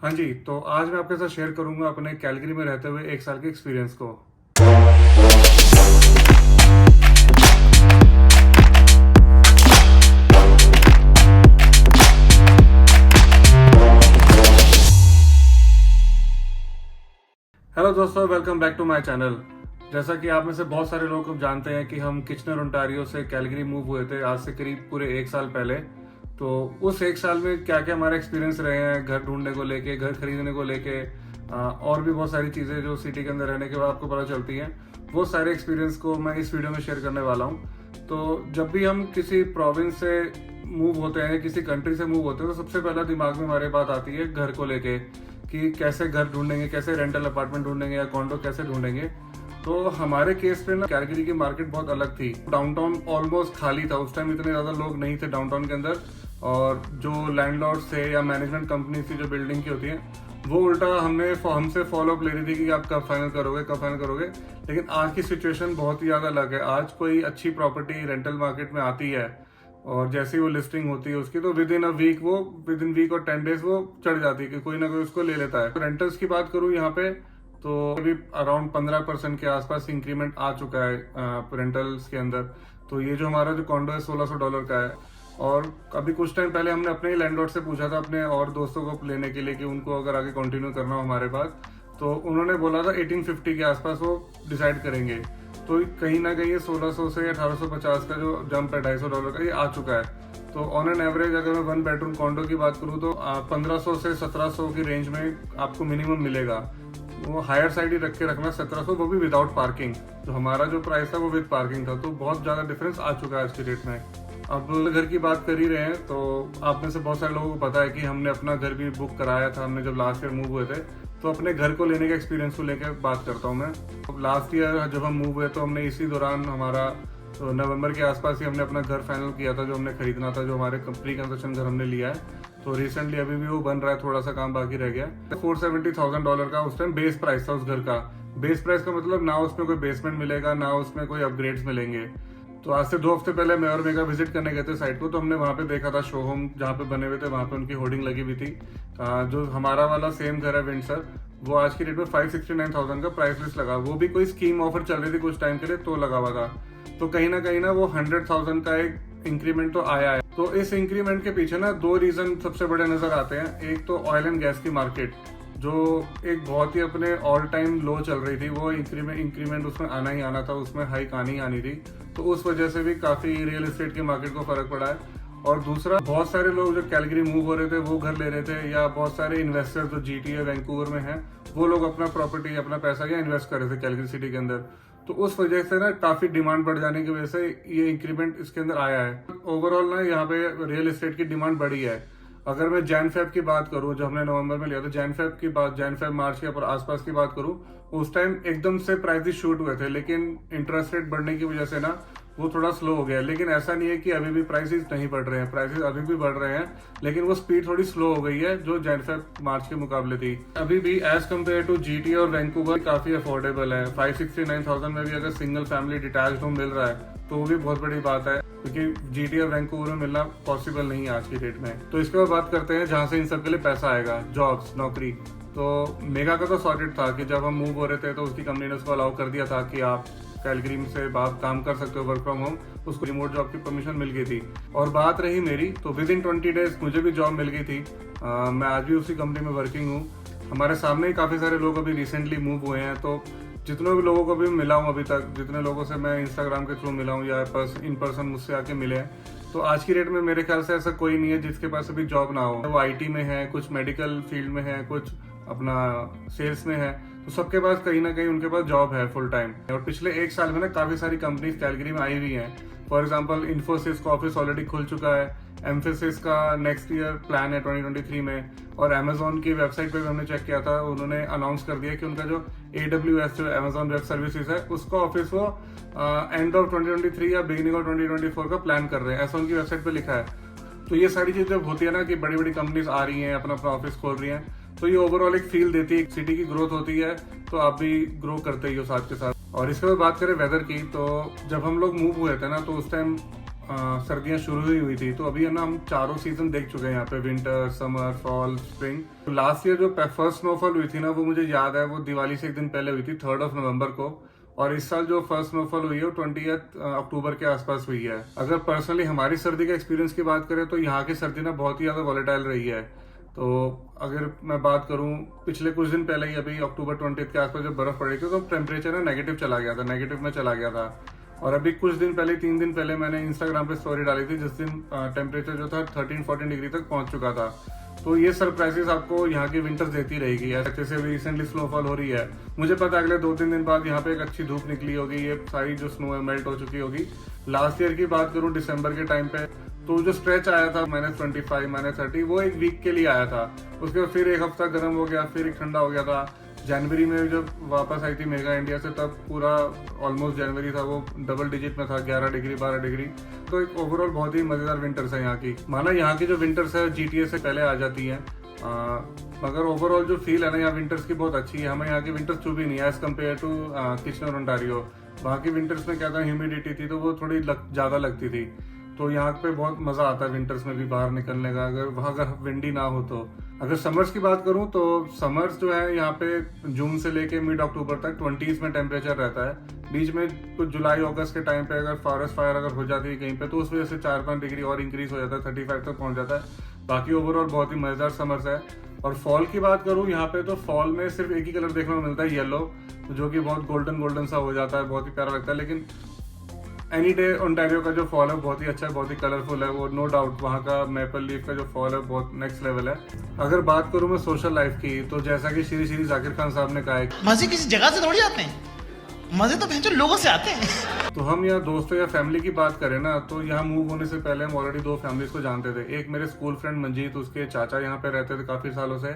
हाँ जी, तो आज मैं आपके साथ शेयर करूँगा अपने कैलगरी में रहते हुए 1 साल के एक्सपीरियंस को। हेलो दोस्तों, welcome back to my channel. जैसा कि आप में से बहुत सारे लोग अब जानते हैं कि हम किचनर ओंटारियो से कैलगरी मूव हुए थे आज से करीब पूरे 1 साल पहले। तो उस 1 साल में क्या क्या हमारे एक्सपीरियंस रहे हैं घर ढूंढने को लेके, घर खरीदने को लेके, और भी बहुत सारी चीज़ें जो सिटी के अंदर रहने के बाद आपको पता चलती हैं, वो सारे एक्सपीरियंस को मैं इस वीडियो में शेयर करने वाला हूँ। तो जब भी हम किसी प्रोविंस से मूव होते हैं, किसी कंट्री से मूव होते हैं, तो सबसे पहला दिमाग में हमारे बात आती है घर को लेके कि कैसे घर ढूंढेंगे, कैसे रेंटल अपार्टमेंट ढूंढेंगे या कॉन्डो कैसे ढूंढेंगे। तो हमारे केस में ना कैलगरी की मार्केट बहुत अलग थी। डाउनटाउन ऑलमोस्ट खाली था, उस टाइम इतने ज़्यादा लोग नहीं थे डाउनटाउन के अंदर। और जो लैंडलॉर्ड्स थे या मैनेजमेंट कंपनी थी जो बिल्डिंग की होती है, वो उल्टा हमसे फॉलो अप ले रही थी कि आप कब फाइनल करोगे, कब फाइनल करोगे। लेकिन आज की सिचुएशन बहुत ही ज़्यादा अलग है। आज कोई अच्छी प्रॉपर्टी रेंटल मार्केट में आती है और जैसे ही वो लिस्टिंग होती है उसकी, तो विद इन वीक और 10 डेज वो चढ़ जाती है कि कोई ना कोई उसको ले लेता है। तो रेंटल्स की बात करूँ यहाँ पे, तो अभी अराउंड 15% के आसपास इंक्रीमेंट आ चुका है रेंटल्स के अंदर। तो ये जो हमारा जो कॉन्डो है $1600 का है। और अभी कुछ टाइम पहले हमने अपने ही लैंडलॉर्ड से पूछा था अपने और दोस्तों को लेने के लिए कि उनको अगर आगे कंटिन्यू करना हो हमारे पास, तो उन्होंने बोला था 1850 के आसपास वो डिसाइड करेंगे। तो कहीं ना कहीं ये 1600 से 1850 का जो जंप है $250 का, ये आ चुका है। तो ऑन एन एवरेज अगर मैं 1 बेडरूम कॉन्डो की बात करूँ तो 1500 से 1700 की रेंज में आपको मिनिमम मिलेगा। वो हायर साइड ही रख के रखना 1700, वो भी विदाउट पार्किंग। तो हमारा जो प्राइस था वो विद पार्किंग था। तो बहुत ज़्यादा डिफरेंस आ चुका है आज की डेट में। अब घर की बात कर ही रहे हैं, तो आप में से बहुत सारे लोगों को पता है कि हमने अपना घर भी बुक कराया था। हमने जब लास्ट ईयर मूव हुए थे, तो अपने घर को लेने के एक्सपीरियंस को लेकर बात करता हूँ मैं। लास्ट ईयर जब हम मूव हुए तो हमने इसी दौरान हमारा नवंबर के आसपास ही हमने अपना घर फाइनल किया था, जो हमने खरीदना था, जो हमारे प्री कंस्ट्रक्शन घर हमने लिया है। तो रिसेंटली अभी भी वो बन रहा है, थोड़ा सा काम बाकी रह गया। $470,000 का उस टाइम बेस प्राइस था उस घर का। बेस प्राइस का मतलब ना उसमें कोई बेसमेंट मिलेगा, ना उसमें कोई अपग्रेड्स मिलेंगे। तो आज से 2 हफ्ते पहले मैं और मेगा विजिट करने गए थे साइट को, तो हमने वहाँ पे देखा था शो होम जहाँ पे बने हुए थे, वहाँ पे उनकी होर्डिंग लगी हुई थी। जो हमारा वाला सेम घर है विंडसर, वो आज की डेट में 569,000 का प्राइस लिस्ट लगा। वो भी कोई स्कीम ऑफर चल रही थी कुछ टाइम के लिए, तो लगा हुआ था। तो कहीं ना वो 100,000 का एक इंक्रीमेंट तो आया है। तो इस इंक्रीमेंट के पीछे ना 2 रीजन सबसे बड़े नजर आते हैं। एक तो ऑयल एंड गैस की मार्केट, जो एक बहुत ही अपने ऑल टाइम लो चल रही थी, वो इंक्रीमेंट उसमें आना ही आना था, उसमें हाइक आनी ही आनी थी। तो उस वजह से भी काफी रियल एस्टेट की मार्केट को फर्क पड़ा है। और दूसरा, बहुत सारे लोग जो कैलगरी मूव हो रहे थे वो घर ले रहे थे, या बहुत सारे इन्वेस्टर जो GTA वैंकूवर में हैं, वो लोग अपना प्रॉपर्टी, अपना पैसा या इन्वेस्ट कर रहे थे कैलगरी सिटी के अंदर। तो उस वजह से ना काफी डिमांड बढ़ जाने की वजह से ये इंक्रीमेंट इसके अंदर आया है। ओवरऑल ना यहाँ पे रियल एस्टेट की डिमांड बढ़ी है। अगर मैं जैन फेब की बात करूं, जो हमने नवंबर में लिया था, जैन फेब मार्च के आसपास की बात करूं, उस टाइम एकदम से प्राइसेस शूट हुए थे। लेकिन इंटरेस्ट रेट बढ़ने की वजह से ना वो थोड़ा स्लो हो गया। लेकिन ऐसा नहीं है कि अभी भी प्राइसेस नहीं बढ़ रहे हैं, प्राइसेस अभी भी बढ़ रहे हैं, लेकिन वो स्पीड थोड़ी स्लो हो गई है जो जैन फेब मार्च के मुकाबले थी। अभी भी एज कम्पेयर टू GTA और वैंकूवर काफी अफोर्डेबल है। 569,000 में भी अगर सिंगल फैमिली डिटैच्ड होम मिल रहा है तो वो भी बहुत बड़ी बात है, क्योंकि GTA और वैंकूवर में मिलना पॉसिबल नहीं है आज की डेट में। तो इसके बाद बात करते हैं जहाँ से इन सब के लिए पैसा आएगा, जॉब्स, नौकरी। तो मेगा का तो सॉर्टेड था कि जब हम मूव हो रहे थे तो उसकी कंपनी ने उसको अलाउ कर दिया था कि आप कैलगरी से बात काम कर सकते हो, वर्क फ्रॉम होम। उसको रिमोट जॉब की परमिशन मिल गई थी। और बात रही मेरी, तो विद इन 20 डेज मुझे भी जॉब मिल गई थी। मैं आज भी उसी कंपनी में वर्किंग हूँ। हमारे सामने ही काफ़ी सारे लोग अभी रिसेंटली मूव हुए हैं। तो जितने भी लोगों को भी मिला हूँ अभी तक, जितने लोगों से मैं इंस्टाग्राम के थ्रू मिला हूँ या इन पर्सन मुझसे आके मिले हैं, तो आज की डेट में मेरे ख्याल से ऐसा कोई नहीं है जिसके पास अभी जॉब ना हो। वो IT में है, कुछ मेडिकल फील्ड में है, कुछ अपना सेल्स में है। तो सबके पास कहीं ना कहीं उनके पास जॉब है फुल टाइम। और पिछले 1 साल में ना काफी सारी कंपनीज कैलगरी में आई हुई हैं। फॉर एग्जांपल, इन्फोसिस का ऑफिस ऑलरेडी खुल चुका है। एम्फेसिस का नेक्स्ट ईयर प्लान है 2023 में। और अमेजोन की वेबसाइट पे भी हमने चेक किया था, उन्होंने अनाउंस कर दिया कि उनका जो AWS जो अमेजोन वेब सर्विसेज है, उसका ऑफिस वो एंड ऑफ 2023 या बिगिनिंग ऑफ 2024 का प्लान कर रहे हैं, ऐसा उनकी वेबसाइट पे लिखा है। तो ये सारी चीजें जब होती है ना कि बड़ी बड़ी कंपनीज आ रही हैं, अपना अपना ऑफिस खोल रही हैं, तो ये ओवरऑल एक फील देती है, सिटी की ग्रोथ होती है। तो आप भी ग्रो करते ही हो साथ के साथ। और इसके बाद बात करें वेदर की, तो जब हम लोग मूव हुए थे ना, तो उस टाइम सर्दियां शुरू ही हुई थी, तो अभी है ना हम चारों सीजन देख चुके हैं यहाँ पे, विंटर, समर, फॉल, स्प्रिंग। तो लास्ट ईयर जो फर्स्ट स्नोफॉल हुई थी ना, वो मुझे याद है, वो दिवाली से एक दिन पहले हुई थी, 3 नवंबर को। और इस साल जो फर्स्ट स्नोफॉल हुई है वो 20 अक्टूबर के आसपास हुई है। अगर पर्सनली हमारी सर्दी का एक्सपीरियंस की बात करें तो यहाँ की सर्दी ना बहुत ही ज्यादा वॉलेटाइल रही है। तो अगर मैं बात करूं, पिछले कुछ दिन पहले ही अभी अक्टूबर 20 के आसपास जब बर्फ पड़ी थी तो टेम्परेचर ना नेगेटिव चला गया था, नेगेटिव में चला गया था। और अभी कुछ दिन पहले, 3 दिन पहले मैंने इंस्टाग्राम पे स्टोरी डाली थी जिस दिन टेम्परेचर जो था 13-14 डिग्री तक पहुंच चुका था। तो ये सरप्राइजेस आपको यहाँ की विंटर्स देती रहेगी। जैसे अभी रिसेंटली स्नोफॉल हो रही है, मुझे पता है अगले 2-3 दिन बाद यहाँ पे एक अच्छी धूप निकली होगी, ये सारी जो स्नो है मेल्ट हो चुकी होगी। लास्ट ईयर की बात करूँ दिसंबर के टाइम पे, तो जो स्ट्रेच आया था -25, -30, वो एक वीक के लिए आया था। उसके बाद फिर एक हफ्ता गर्म हो गया, फिर एक ठंडा हो गया था। जनवरी में जब वापस आई थी मेगा इंडिया से, तब पूरा ऑलमोस्ट जनवरी था वो डबल डिजिट में था, 11 डिग्री 12 डिग्री। तो एक ओवरऑल बहुत ही मजेदार विंटर्स है यहाँ की। माना यहाँ की जो विंटर्स है GTA से पहले आ जाती है, मगर ओवरऑल जो फील है ना यहाँ विंटर्स की बहुत अच्छी है। हमें यहाँ की विंटर्स चुभी नहीं है as compare to Kitchener Ontario. वहाँ की विंटर्स में क्या था, ह्यूमिडिटी थी तो वो थोड़ी ज्यादा लगती थी। तो यहाँ पे बहुत मजा आता है विंटर्स में भी बाहर निकलने का, अगर विंडी ना हो तो। अगर समर्स की बात करूं तो समर्स जो है यहाँ पे जून से लेके मिड अक्टूबर तक 20s में टेम्परेचर रहता है। बीच में कुछ जुलाई अगस्त के टाइम पे अगर फॉरेस्ट फायर अगर हो जाती है कहीं पे, तो उस वजह से 4-5 डिग्री और इंक्रीज हो जाता है, 35 तक पहुंच जाता है। बाकी ओवरऑल बहुत ही मजेदार समर्स है। और फॉल की बात करूं यहाँ पे, तो फॉल में सिर्फ एक ही कलर देखने को मिलता है, येलो, जो कि बहुत गोल्डन सा हो जाता है, बहुत ही प्यारा लगता है। लेकिन एनी डे ओंटारियो का जो फॉल है बहुत ही अच्छा है, बहुत ही कलरफुल है वो, नो डाउट। वहाँ का मेपल लीफ का जो फॉल है बहुत नेक्स्ट लेवल है। अगर बात करूँ मैं सोशल लाइफ की, तो जैसा कि श्री जाकिर खान साहब ने कहा है, मजे किसी जगह से थोड़ी आते हैं, मजे तो भैंचो लोगों से आते हैं। तो हम यहाँ दोस्तों या फैमिली की बात करें ना, तो यहाँ मूव होने से पहले हम ऑलरेडी 2 फैमिलीज को जानते थे। एक मेरे स्कूल फ्रेंड मंजीत, उसके चाचा यहाँ पे रहते थे काफी सालों से,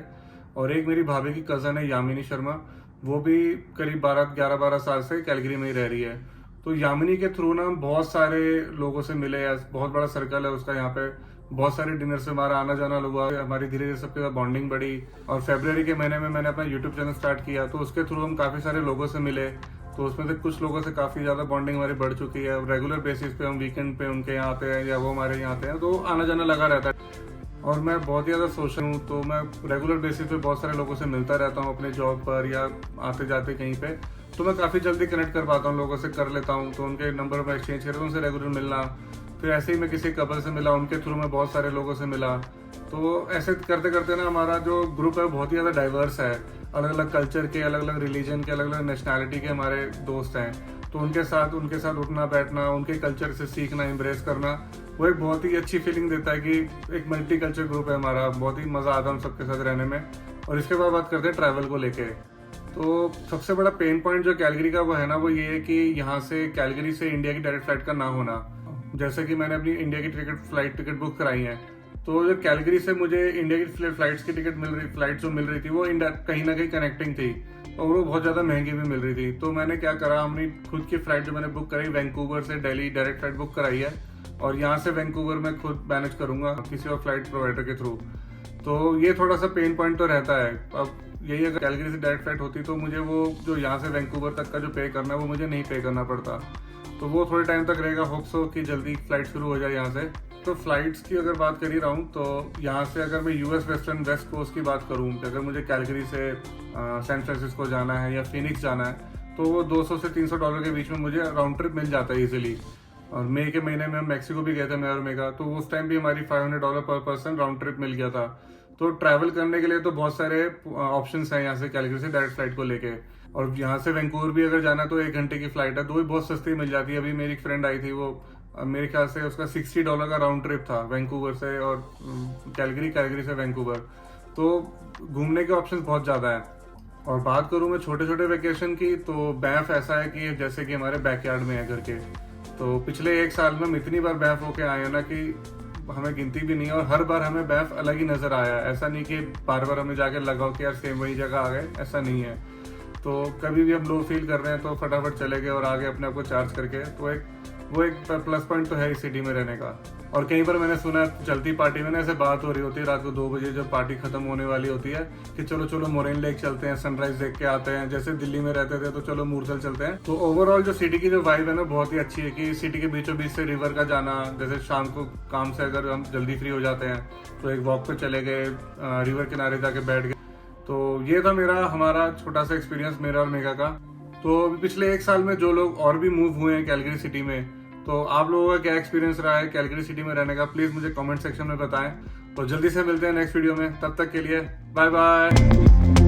और एक मेरी भाभी की कजन है यामिनी शर्मा, वो भी करीब 11-12 साल से कैलगरी में ही रह रही है। तो यामिनी के थ्रू ना बहुत सारे लोगों से मिले, बहुत बड़ा सर्कल है उसका यहाँ पे, बहुत सारे डिनर से हमारा आना जाना हुआ, हमारी धीरे धीरे सबके साथ बॉन्डिंग बढ़ी। और फरवरी के महीने में मैंने अपना यूट्यूब चैनल स्टार्ट किया, तो उसके थ्रू हम काफी सारे लोगों से मिले। तो उसमें से कुछ लोगों से काफी ज्यादा बॉन्डिंग हमारी बढ़ चुकी है। रेगुलर बेसिस पे हम वीकेंड पे उनके यहाँ आते हैं या वो हमारे यहाँ आते हैं, तो आना जाना लगा रहता है। और मैं बहुत ही ज़्यादा सोशल हूँ, तो मैं रेगुलर बेसिस पे बहुत सारे लोगों से मिलता रहता हूँ अपने जॉब पर या आते जाते कहीं पे। तो मैं काफ़ी जल्दी कनेक्ट कर पाता हूँ, लोगों से कर लेता हूँ, तो उनके नंबर में एक्सचेंज करता हूँ, उनसे रेगुलर मिलना। फिर ऐसे ही मैं किसी कपल से मिला, उनके थ्रू मैं बहुत सारे लोगों से मिला। तो ऐसे करते करते ना हमारा जो ग्रुप है बहुत ही ज़्यादा डाइवर्स है, अलग अलग कल्चर के, अलग अलग रिलीजन के, अलग अलग नेशनैलिटी के हमारे दोस्त हैं। तो उनके साथ उठना बैठना, उनके कल्चर से सीखना, एम्ब्रेस करना, वो एक बहुत ही अच्छी फीलिंग देता है कि एक मल्टी कल्चर ग्रुप है हमारा, बहुत ही मज़ा आता है हम सबके साथ रहने में। और इसके बाद बात करते हैं ट्रैवल को लेके। तो सबसे बड़ा पेन पॉइंट जो कैलगरी का वो है ना, वो ये है कि यहाँ से कैलगरी से इंडिया की डायरेक्ट फ्लाइट का ना होना। जैसे कि मैंने अपनी इंडिया की फ्लाइट टिकट बुक कराई है, तो जो कैलगरी से मुझे इंडिया की फ्लाइट जो मिल रही थी वो कहीं ना कहीं कनेक्टिंग थी, और वो बहुत ज़्यादा महंगी भी मिल रही थी। तो मैंने क्या करा, अपनी खुद की फ्लाइट जो मैंने बुक कराई, वैंकूवर से दिल्ली डायरेक्ट फ्लाइट बुक कराई है, और यहाँ से वैंकूवर में खुद मैनेज करूंगा किसी और फ्लाइट प्रोवाइडर के थ्रू। तो ये थोड़ा सा पेन पॉइंट तो रहता है। अब यही अगर कैलगरी से डायरेक्ट फ्लाइट होती तो मुझे वो जो यहाँ से वैंकूवर तक का जो पे करना है वो मुझे नहीं पे करना पड़ता। तो वो थोड़े टाइम तक रहेगा, होप्स हो कि जल्दी फ्लाइट शुरू हो जाए यहाँ से। तो फ्लाइट्स की अगर बात कर ही रहा हूँ, तो यहाँ से अगर मैं यूएस वेस्ट कोस्ट की बात करूँ, अगर मुझे कैलगरी से सैन फ्रांसिस्को जाना है या फिनिक्स जाना है, तो वो $200 से $300 के बीच में मुझे राउंड ट्रिप मिल जाता है इजीली। और मई के महीने में हम मैक्सिको भी गए थे, मैं और मेगा, तो उस टाइम भी हमारी $500 पर पर्सन राउंड ट्रिप मिल गया था। तो ट्रैवल करने के लिए तो बहुत सारे ऑप्शंस हैं यहाँ से कैलगरी से डायरेक्ट फ्लाइट को लेके। और यहाँ से वैंकूवर भी अगर जाना तो 1 घंटे की फ्लाइट है, तो भी बहुत सस्ती मिल जाती है। अभी मेरी एक फ्रेंड आई थी, वो मेरे ख्याल से उसका $60 का राउंड ट्रिप था वैंकूवर से और कैलगरी से वैंकूवर। तो घूमने के ऑप्शंस बहुत ज़्यादा हैं। और बात करूँ मैं छोटे छोटे वेकेशन की, तो बैंफ ऐसा है कि जैसे कि हमारे बैकयार्ड में है घर के। तो पिछले 1 साल में हम इतनी बार बैंफ होके आए हैं ना कि हमें गिनती भी नहीं है, और हर बार हमें बैंफ अलग ही नजर आया है। ऐसा नहीं कि बार बार हमें जाके लगाओ कि यार सेम वही जगह आ गए, ऐसा नहीं है। तो कभी भी हम लो फील कर रहे हैं तो फटाफट चले गए और आगे अपने आप को चार्ज करके। तो एक वो एक प्लस पॉइंट तो है इस सिटी में रहने का। और कहीं पर मैंने सुना चलती पार्टी में ना ऐसे बात हो रही होती है रात को 2 बजे जब पार्टी खत्म होने वाली होती है कि चलो चलो मोरेन लेक चलते हैं, सनराइज देख के आते हैं। जैसे दिल्ली में रहते थे तो चलो मूरथल चलते हैं। तो ओवरऑल जो सिटी की जो वाइब है ना बहुत ही अच्छी है कि सिटी के बीचों बीच से रिवर का जाना, जैसे शाम को काम से अगर हम जल्दी फ्री हो जाते हैं तो एक वॉक पे चले गए, रिवर किनारे जाके बैठ गए। तो ये था हमारा छोटा सा एक्सपीरियंस मेरा और मेघा का। तो पिछले 1 साल में जो लोग और भी मूव हुए हैं कैलगरी सिटी में, तो आप लोगों का क्या एक्सपीरियंस रहा है कैलगरी सिटी में रहने का, प्लीज मुझे कमेंट सेक्शन में बताएं। तो जल्दी से मिलते हैं नेक्स्ट वीडियो में, तब तक के लिए बाय बाय।